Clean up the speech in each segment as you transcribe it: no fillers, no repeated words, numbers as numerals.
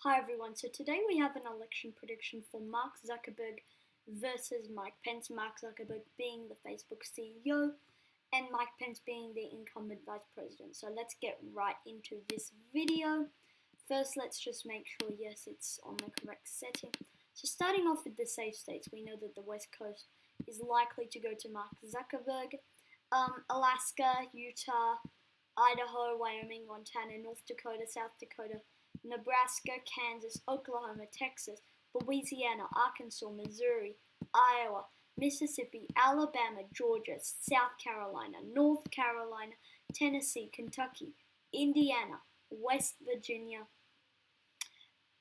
Hi everyone, so today we have an election prediction for Mark Zuckerberg versus Mike Pence. Mark Zuckerberg being the Facebook CEO and Mike Pence being the incumbent vice president. So let's get right into this video. First, let's just make sure, yes, it's on the correct setting. So starting off with the safe states, we know that the West Coast is likely to go to Mark Zuckerberg. Alaska, Utah, Idaho, Wyoming, Montana, North Dakota, South Dakota, Nebraska, Kansas, Oklahoma, Texas, Louisiana, Arkansas, Missouri, Iowa, Mississippi, Alabama, Georgia, South Carolina, North Carolina, Tennessee, Kentucky, Indiana, West Virginia,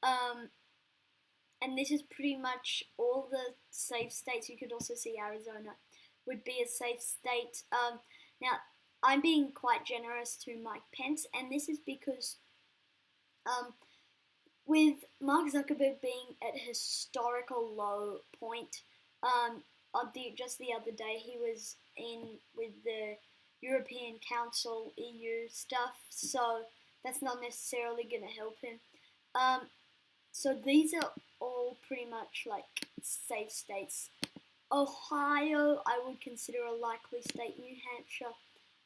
and this is pretty much all the safe states. You could also see Arizona would be a safe state. Now, I'm being quite generous to Mike Pence, and this is because with Mark Zuckerberg being at a historical low point, just the other day he was in with the European Council, EU stuff, so that's not necessarily going to help him. So these are all pretty much like safe states. Ohio, I would consider a likely state. New Hampshire,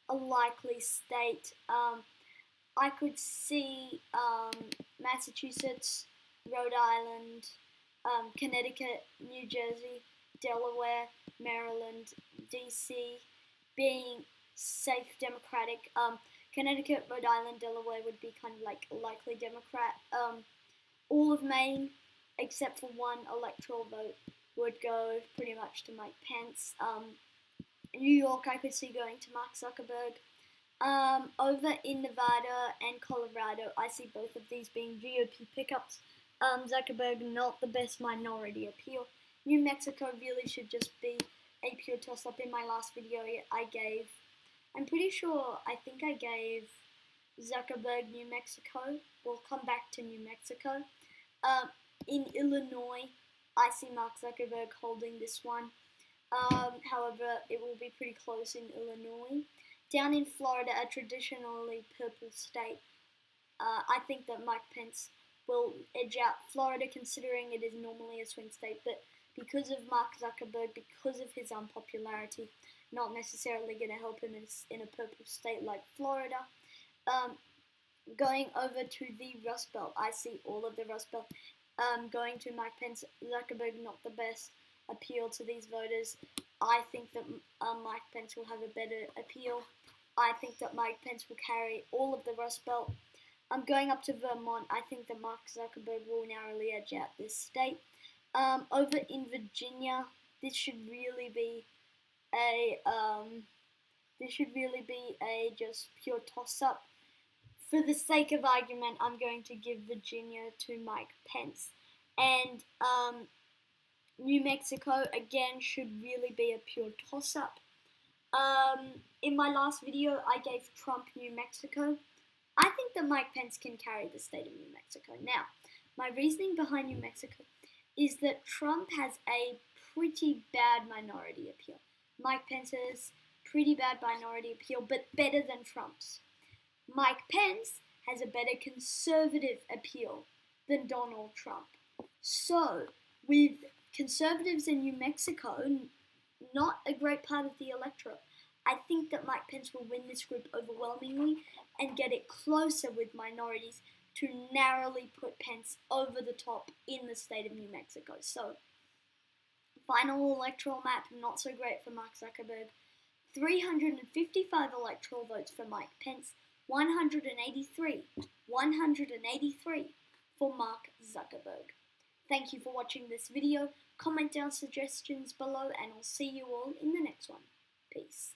a likely state. I could see Massachusetts, Rhode Island, Connecticut, New Jersey, Delaware, Maryland, DC being safe Democratic. Connecticut, Rhode Island, Delaware would be kind of like a likely Democrat. All of Maine, except for one electoral vote, would go pretty much to Mike Pence. New York, I could see going to Mark Zuckerberg. Over in Nevada and Colorado, I see both of these being GOP pickups. Zuckerberg, not the best minority appeal. New Mexico really should just be a pure toss-up. In my last video I'm pretty sure, I think I gave Zuckerberg New Mexico. We'll come back to New Mexico. In Illinois, I see Mark Zuckerberg holding this one. However, it will be pretty close in Illinois. Down in Florida, a traditionally purple state, I think that Mike Pence will edge out Florida, considering it is normally a swing state, but because of Mark Zuckerberg, because of his unpopularity, not necessarily going to help him in a purple state like Florida. Going over to the Rust Belt, I see all of the Rust Belt going to Mike Pence. Zuckerberg, not the best appeal to these voters. I think that Mike Pence will have a better appeal. I think that Mike Pence will carry all of the Rust Belt. I'm going up to Vermont. I think that Mark Zuckerberg will narrowly edge out this state. Over in Virginia, this should really be a just pure toss-up. For the sake of argument, I'm going to give Virginia to Mike Pence. And New Mexico, again, should really be a pure toss-up. In my last video, I gave Trump New Mexico. I think that Mike Pence can carry the state of New Mexico. Now, my reasoning behind New Mexico is that Trump has a pretty bad minority appeal. Mike Pence has pretty bad minority appeal, but better than Trump's. Mike Pence has a better conservative appeal than Donald Trump. So, with conservatives in New Mexico, not a great part of the electorate, I think that Mike Pence will win this group overwhelmingly and get it closer with minorities to narrowly put Pence over the top in the state of New Mexico. So, final electoral map, not so great for Mark Zuckerberg. 355 electoral votes for Mike Pence, 183 for Mark Zuckerberg. Thank you for watching this video. Comment down suggestions below, and I'll see you all in the next one. Peace.